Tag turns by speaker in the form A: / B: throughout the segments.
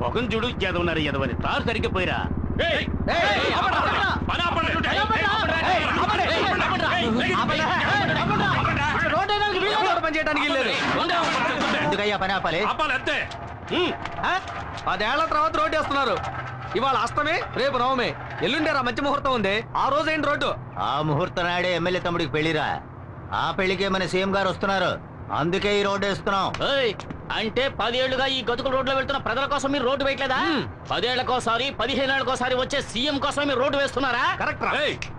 A: మొగం చూడు ఎదవన్నారు ఎదవని తారు సరిగ్గా పోయిరా.
B: ఎందుకయ్యా పని ఆపాలి?
C: 10 ఏళ్ల తర్వాత రోడ్డు వేస్తున్నారు. ఇవాళ అష్టమి, రేపు నవమి, ఎల్లుండేరా మంచి ముహూర్తం ఉంది. ఆ రోజు ఏంటి రోడ్డు?
B: ఆ ముహూర్తం నాడే ఎమ్మెల్యే తమ్ముడికి పెళ్లిరా. ఆ పెళ్లికే మన సీఎం గారు వస్తున్నారు, అందుకే ఈ రోడ్డు వేస్తున్నాం.
A: అంటే 10 ఏళ్లుగా ఈ గతుకుల రోడ్లో వెళ్తున్న ప్రజల కోసం మీరు రోడ్డు వేయట్లేదా? 10 ఏళ్లకోసారి 15 ఏళ్లకోసారి వచ్చే సీఎం కోసం మీరు రోడ్డు వేస్తున్నారా?
C: కరెక్ట్.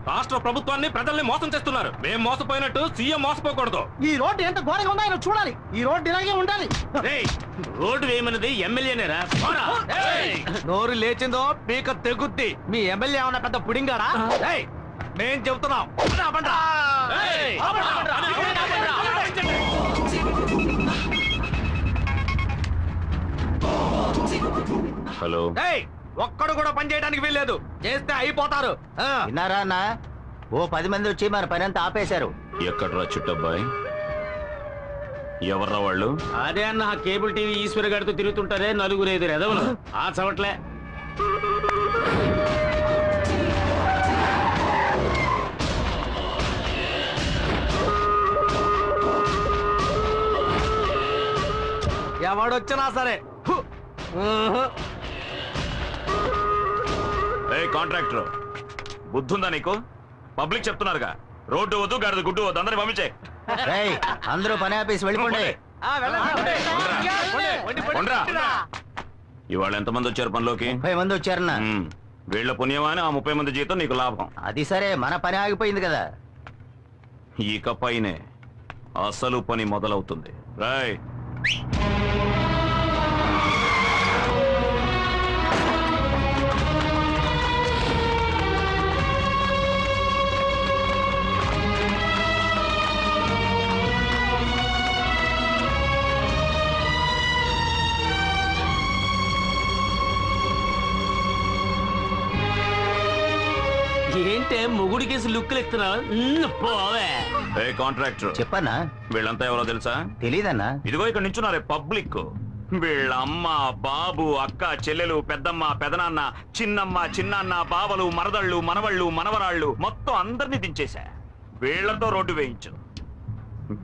D: రాష్ట్ర ప్రభుత్వాన్ని ప్రజల్ని మోసం చేస్తున్నారు. మేము మోసపోయినట్టు సీఎం మోసపోకూడదు.
E: ఈ రోడ్డు ఎంత ఘోరంగా ఉందో ఆయన చూడాలి. ఈ రోడ్డు ఇలాగే ఉండాలి.
A: రోడ్డు వేయమన్నది ఎమ్మెల్యేనేరా?
C: నోరు లేచిందో పీక తెగుద్ది. మీ ఎమ్మెల్యే ఏమన్నా పెద్ద పుడింగారా? మేం చెబుతున్నాం.
D: హలో.
C: ఒక్కడు కూడా పని చేయడానికి వీల్లేదు. చేస్తే అయిపోతారు.
B: విన్నారా అన్న? ఓ 10 మంది వచ్చి మన పని అంతా ఆపేశారు.
D: ఎక్కడ్రా చుట్టబ్బాయి? ఎవర్రా వాళ్ళు?
A: అదే అన్న కేబుల్ టీవీ ఈశ్వర్ గారితో తిరుగుతుంటారే నలుగురు ఎదురు ఎదవలు. ఆ చవట్లే.
C: ఎవడొచ్చినా సరే.
D: కాంట్రాక్టర్ బుద్ధుందా నీకు? పబ్లిక్ చెప్తున్నారుగా, రోడ్డు వద్దు, గాడిద గుడ్డు వద్దు, అందరినీ పంపించే.
B: అందరూ పని ఆపేసి వెళ్ళిపోండి.
D: ఇవాళ ఎంతమంది వచ్చారు పనిలోకి?
B: 30 మంది వచ్చారన్నా.
D: వీళ్ళ పుణ్యమా అని ఆ 30 మంది జీతం నీకు లాభం.
B: అది సరే, మన పని ఆగిపోయింది కదా.
D: ఇకపైనే అసలు పని మొదలవుతుంది. రాయ్.
A: ఏంటే మొగుడికేసి లుక్కులు ఎత్తున్నావు? పోవే.
D: కాంట్రాక్టర్
B: చెప్పన్నా?
D: వీళ్ళంతా ఎవరో తెలుసా?
B: తెలీదన్నా.
D: ఇదిగో ఇక్కడ నించున్నారే పబ్లిక్. వీళ్ళ అమ్మ, బాబు, అక్క, చెల్లెలు, పెద్దమ్మ, పెదనాన్న, చిన్నమ్మ, చిన్నాన్న, బావలు, మరదళ్ళు, మనవళ్ళు, మనవరాళ్ళు మొత్తం అందరినీ దించేశా. వీళ్లతో రోడ్డు వేయించు.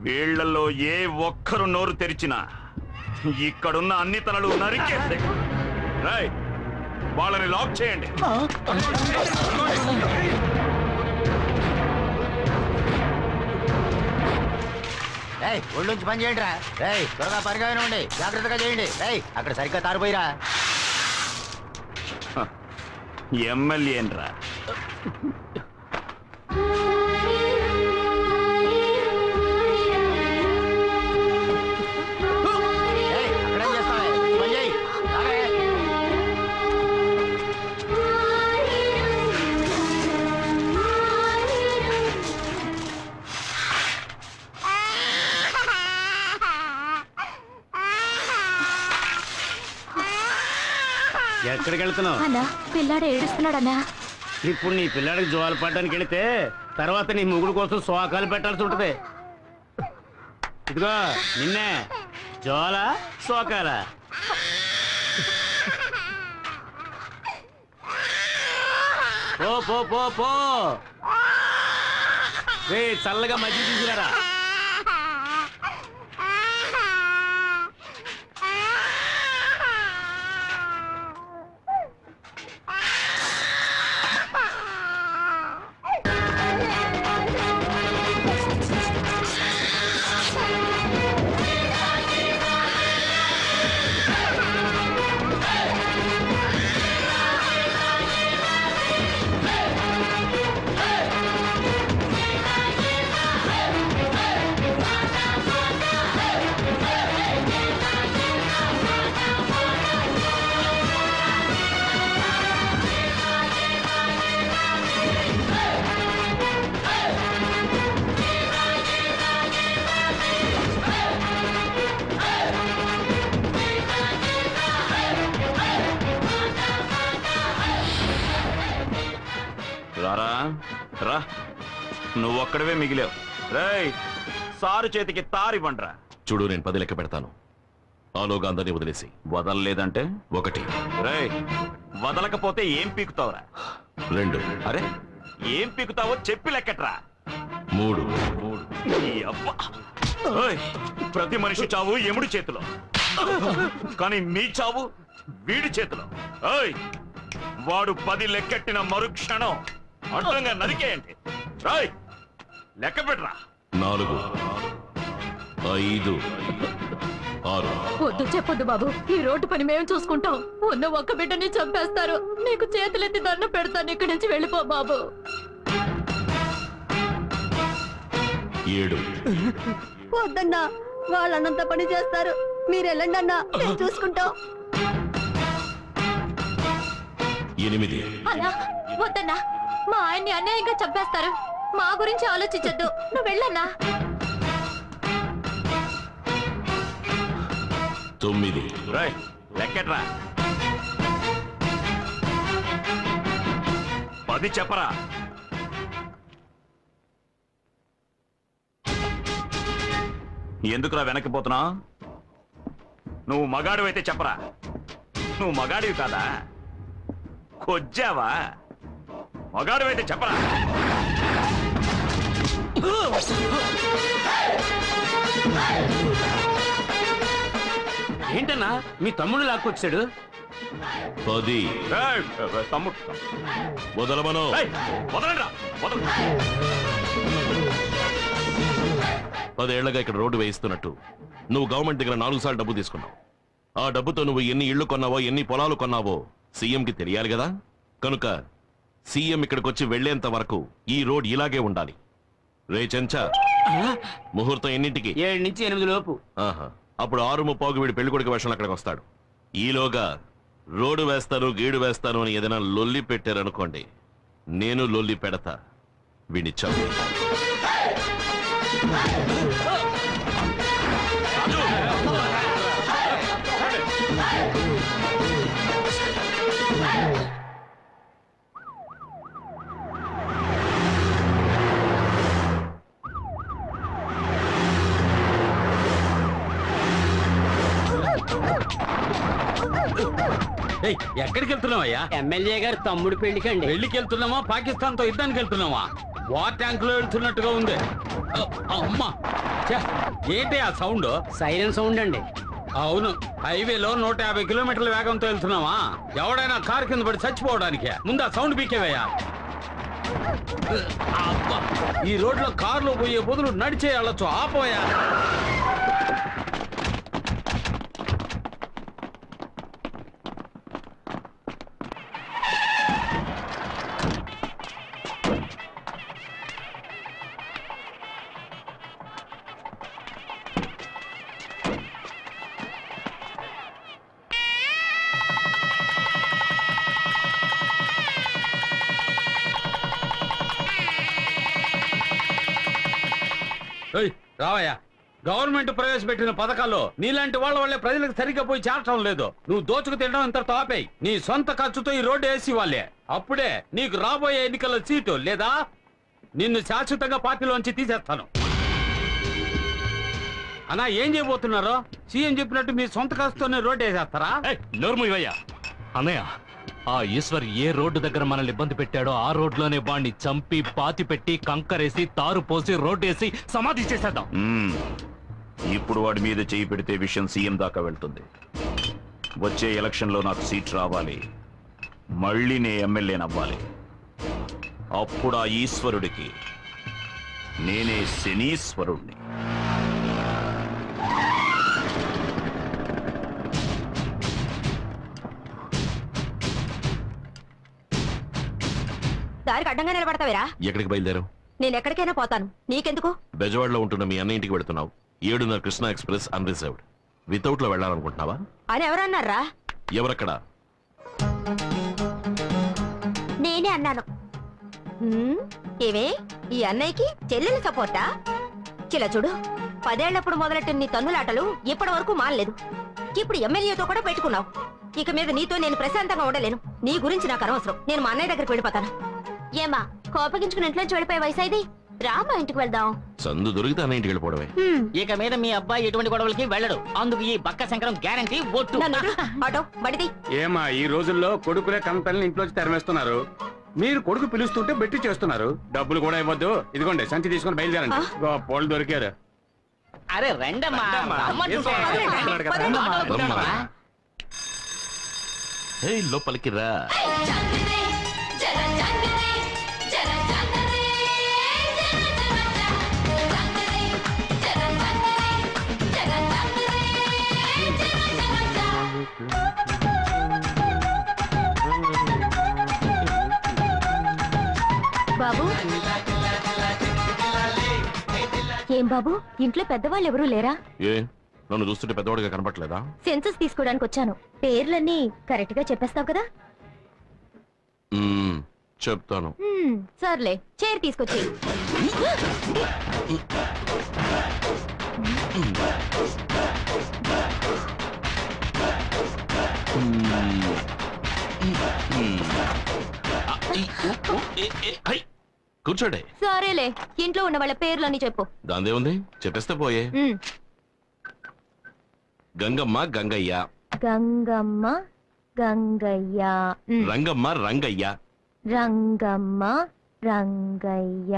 D: వీళ్లలో ఏ ఒక్కరు నోరు తెరిచినా ఇక్కడున్న అన్ని తలలు నరికేస్తే రాయ్ వాళ్ళని లాక్ చేయండి.
B: ఒళ్ళుంచి పని చేయండి రా. త్వరగా పరిగా ఉండి జాగ్రత్తగా చేయండి. అక్కడ సరిగ్గా తారిపోయిరా.
D: ఎమ్మెల్యేనరా?
B: అక్కడేం చేస్తావే? పని చేయి.
A: ఎక్కడికి వెళ్తున్నావు?
F: అన్నా పిల్లాడు ఏడుస్తున్నాడన్నా.
A: ఇప్పుడు నీ పిల్లాడికి జోలు పడడానికి వెళితే తర్వాత నీ ముగుడు కోసం శోకాలు పెట్టాల్సి ఉంటది. ఇదిగో నిన్నే జోల శోకాల. పో పో పో పో. చల్లగా మజ్జిగ తీసుకురారా.
D: రారా రా, నువ్వొక్కడవే మిగిలావు. రేయ్ సారు చేతికి తారి పండ్రా.
G: చూడు, నేను 10 లెక్క పెడతాను. ఆలోగా అందరినీ వదిలేసి.
D: వదలలేదంటే
G: 1
D: రేయ్, వదలకపోతే ఏం పీకుతావురా?
G: 2
D: అరే ఏం పీకుతావో చెప్పి లెక్కట్రా.
G: 3
D: ఈ అబ్బా. ఓయ్, ప్రతి మనిషి చావు ఎముడి చేతిలో, కానీ మీ చావు వీడి చేతిలో. ఓయ్, వాడు 10 లెక్కెట్టిన మరుక్షణం అడ్డంగా నరికేయండి. రాయ్, లెక్క పెట్టరా.
G: 4 5 6
F: వద్దు చెప్పొద్దు బాబు, ఈ రోడ్డు పని మేము చూసుకుంటాం. ఉన్న ఒక్క బిడ్డని చంపేస్తారు. నీకు చేతులెత్తి దండం పెడతాను, ఇక్కడి నుంచి వెళ్ళిపో బాబు.
G: 7
H: వద్దన్నా, వాళ్ళన్నంత పని చేస్తారు. మీరు వెళ్ళండి అన్నా, మేము చూసుకుంటాం.
G: 8
F: అన్నా వద్దన్నా, మా ఆయన్ని అన్యాయంగా చంపేస్తారు. మా గురించి ఆలోచించొద్దు, నువ్వు వెళ్ళన్నా.
G: 9
D: రాయ్, లెక్కట్రా. 10 చెప్పరా. ఎందుకురా వెనక్కిపోతున్నా? నువ్వు మగాడివైతే చెప్పరా. నువ్వు మగాడివి కాదా? కొజ్జావా? మగాడివైతే చెప్పరా.
A: ఏంటన్నా మీ తమ్ముడు లాక్కొచ్చాడు?
G: 10
D: ఏయ్, తమ్ముడు
G: వదలమను.
D: ఏయ్, వదలండిరా, వదలండి.
G: 10 ఏళ్లగా ఇక్కడ రోడ్డు వేయిస్తున్నట్టు నువ్వు గవర్నమెంట్ దగ్గర 4 సార్లు డబ్బు తీసుకున్నావు. ఆ డబ్బుతో నువ్వు ఎన్ని ఇళ్లు కొన్నావో, ఎన్ని పొలాలు కొన్నావో సీఎంకి తెలియాలి కదా. కనుక సీఎం ఇక్కడికి వచ్చి వెళ్లేంత వరకు ఈ రోడ్ ఇలాగే ఉండాలి. రే చెంచా, ముహూర్తం ఎన్నింటికి?
A: 7 నుంచి 8 లోపు.
G: ఆహా, అప్పుడు 6:30 వీడి పెళ్లి కొడుకు వేషంలో అక్కడికి వస్తాడు. ఈలోగా రోడ్డు వేస్తాను, గీడు వేస్తాను అని ఏదైనా లొల్లి పెట్టారనుకోండి, నేను లొల్లి పెడతా. వీడిని చంపి.
C: ఎక్కడికి వెళ్తున్నావయ్యా?
A: ఎమ్మెల్యే గారు తమ్ముడు పెళ్లికండి.
C: పెళ్లికి వెళ్తున్నామా, పాకిస్తాన్ తో యుద్ధానికి వెళ్తున్నామా? వార్ ట్యాంక్ లో వెళ్తున్నట్టుగా ఉంది. అమ్మా, ఏంటి ఆ సౌండ్?
A: సైరన్ సౌండ్ అండి.
C: అవును, హైవేలో 150 కిలోమీటర్ల వేగంతో వెళ్తున్నావా? ఎవడైనా కారు కింద పడి చచ్చిపోవడానికే. ముందు ఆ సౌండ్ పీకేవయ్యా. ఈ రోడ్లో కారులో పోయే బదులు నడిచే వెళ్ళొచ్చు. ఆపోయా. రావయ్యా. గవర్నమెంట్ ప్రవేశపెట్టిన పథకాల్లో నీలాంటి వాళ్ళ వల్లే ప్రజలకు సరిగ్గా పోయి చేరటం లేదు. నువ్వు దోచుకు తినడం ఇంతటితో ఆపేయి. నీ సొంత ఖర్చుతో ఈ రోడ్డు వేసి వాళ్ళే. అప్పుడే నీకు రాబోయే ఎన్నికల్లో సీటు, లేదా నిన్ను శాశ్వతంగా పార్టీలోంచి తీసేస్తాను. అన్నా, ఏం చేయబోతున్నారో? సీఎం చెప్పినట్టు మీ సొంత ఖర్చుతోనే రోడ్డు వేసేస్తారా?
I: నోర్మయ్యా. అన్నయ్య, ఆ ఈశ్వర్ ఏ రోడ్డు దగ్గర మనల్ని ఇబ్బంది పెట్టాడో ఆ రోడ్లోనే వాడిని చంపి, పాతి పెట్టి, కంకరేసి, తారు పోసి, రోడ్డు వేసి సమాధి చేసేద్దాం.
D: ఇప్పుడు వాడి మీద చేయి పెడితే విషయం సీఎం దాకా వెళ్తుంది. వచ్చే ఎలక్షన్ లో నాకు సీట్ రావాలి, మళ్ళీ నే ఎమ్మెల్యేనవ్వాలి. అప్పుడు ఆ ఈశ్వరుడికి నేనే శనీశ్వరుణ్ణి.
H: దారికి అడ్డంగా నిలబడతావేరా?
G: ఎక్కడికి బయలుదేరావు?
H: నేను ఎక్కడికైనా పోతాను, నీకెందుకు?
G: బెజవాడలో ఉంటున్న మీ అన్న ఇంటికి వెళుతున్నావు. 7:30 కృష్ణా ఎక్స్ప్రెస్ అన్రిజర్వ్డ్. వితౌట్ లో వెళ్ళాలనుకుంటున్నావా?
H: అని ఎవరన్నారా?
G: ఎవరక్కడ?
H: నేనే అన్నాను. ఏవే, ఈ అన్నయ్యకి చెల్లెలు సపోర్టా? చిలా చూడు, 10 ఏళ్లప్పుడు మొదలెట్టిన నీ తన్నులాటలు ఇప్పటి వరకు మానలేదు. ఇప్పుడు ఎమ్మెల్యేతో కూడా పెట్టుకున్నావు. ఇక మీద నీతో నేను ప్రశాంతంగా ఉండలేను. నీ గురించి నాకు అనవసరం. నేను మా అన్నయ్య దగ్గరికి వెళ్ళిపోతాను. ఏమా, కోపగించుకుని ఇంట్లోంచి వెళ్ళిపోయే వయసు ఇది? రామా ఇంటికి వెళ్దాం.
G: సందు దొరికితే అన్న ఇంటికి వెళ్ళిపోవడమే.
B: ఇక మీద మీ అబ్బాయి ఎటువంటి గొడవలకి వెళ్ళడు. అందుకు ఈ బక్క శంకరం గ్యారంటీ ఒట్టు.
H: ఆటో బడిది.
C: ఏమా ఈ రోజుల్లో కొడుకులే కంపెనీలు ఇంట్లోంచి తరిమేస్తున్నారు. మీరు కొడుకు పిలుస్తుంటే బెట్టి చేస్తున్నారు. డబ్బులు కూడా ఇవ్వద్దు. ఇదిగోండి సంచి తీసుకొని బయలుదేరండి. పోలు దొరికారు.
B: అరే రండమ్మా.
G: లోపలికి రా.
H: బాబు ఏం బాబు ఇంట్లో పెద్దవాళ్ళు ఎవరూ లేరా?
G: ఏ నన్ను చూస్తుంటే పెద్దవాడిగా కనపట్లేదా?
H: సెన్సస్ తీసుకోవడానికి వచ్చాను. పేర్లన్నీ కరెక్ట్ గా చెప్పేస్తావు కదా?
G: చెప్తాను.
H: సర్లే చైర్ తీసుకొచ్చి.
G: కూర్చోండి.
H: సరేలే ఇంట్లో ఉన్న వాళ్ళ పేర్లన్నీ చెప్పు.
G: దాందే ఉంది, చెప్పేస్తే పోయే. గంగమ్మ గంగయ్య.
H: గంగమ్మ గంగయ్య.
G: రంగమ్మ రంగయ్య.
H: రంగమ్మ రంగయ్య.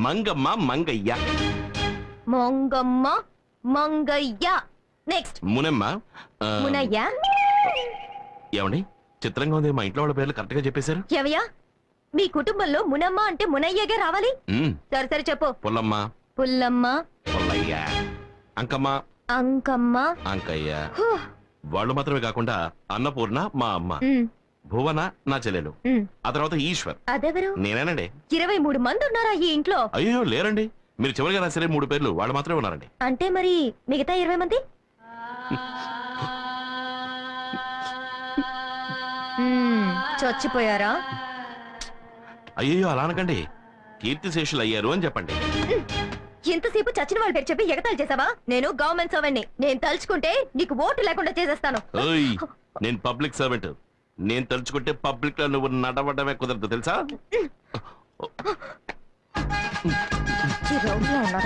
G: మంగమ్మ మంగయ్య.
H: మొంగమ్మ మంగయ్య. నెక్స్ట్
G: మునమ్మ.
H: మునయ్య.
G: ఏమండి చిత్రంగా ఉంది, మా ఇంట్లో వాళ్ళ పేర్లు కరెక్ట్ గా చెప్పేశారు.
H: ఎవయ్యా మీ కుటుంబంలో మునమ్మ అంటే మునయ్యగా రావాలి. సరే సరే చెప్పు.
G: పుల్లమ్మ.
H: పుల్లమ్మ.
G: పుల్లయ్య. అంకమ్మ.
H: అంకమ్మ.
G: అంకయ్య. వాళ్ళు మాత్రమే కాకుండా అన్నపూర్ణ మా అమ్మ, భువన నా చెల్లెలు, ఆ తర్వాత ఈశ్వర్.
H: అదెవరు?
G: నేనేనండి.
H: 23 మంది ఉన్నారా ఈ ఇంట్లో?
G: అయ్యో లేరండి, మీరు చివరిగా రాసరే 3 పేర్లు వాళ్ళు మాత్రమే ఉన్నారండి.
H: అంటే మరి మిగతా 20 మంది? చచ్చిపోయారా?
G: అయ్యో అలా అనకండి, కీర్తిశేషులు అయ్యారు అని చెప్పండి.
H: ఇంతసేపు చచ్చిన వాళ్ళ పేరు చెప్పి ఎగతాళి చేసావా? నేను గవర్నమెంట్ సర్వెంట్ ని. నేను తలుచుకుంటే నీకు ఓటు లేకుండా చేసేస్తాను.
G: నేను పబ్లిక్ సర్వెంట్. నేను తలుచుకుంటే పబ్లిక్ లో నువ్వు నడవడమే కుదరదు తెలుసా?
H: ఈ రౌండ్లో ఉన్నారా?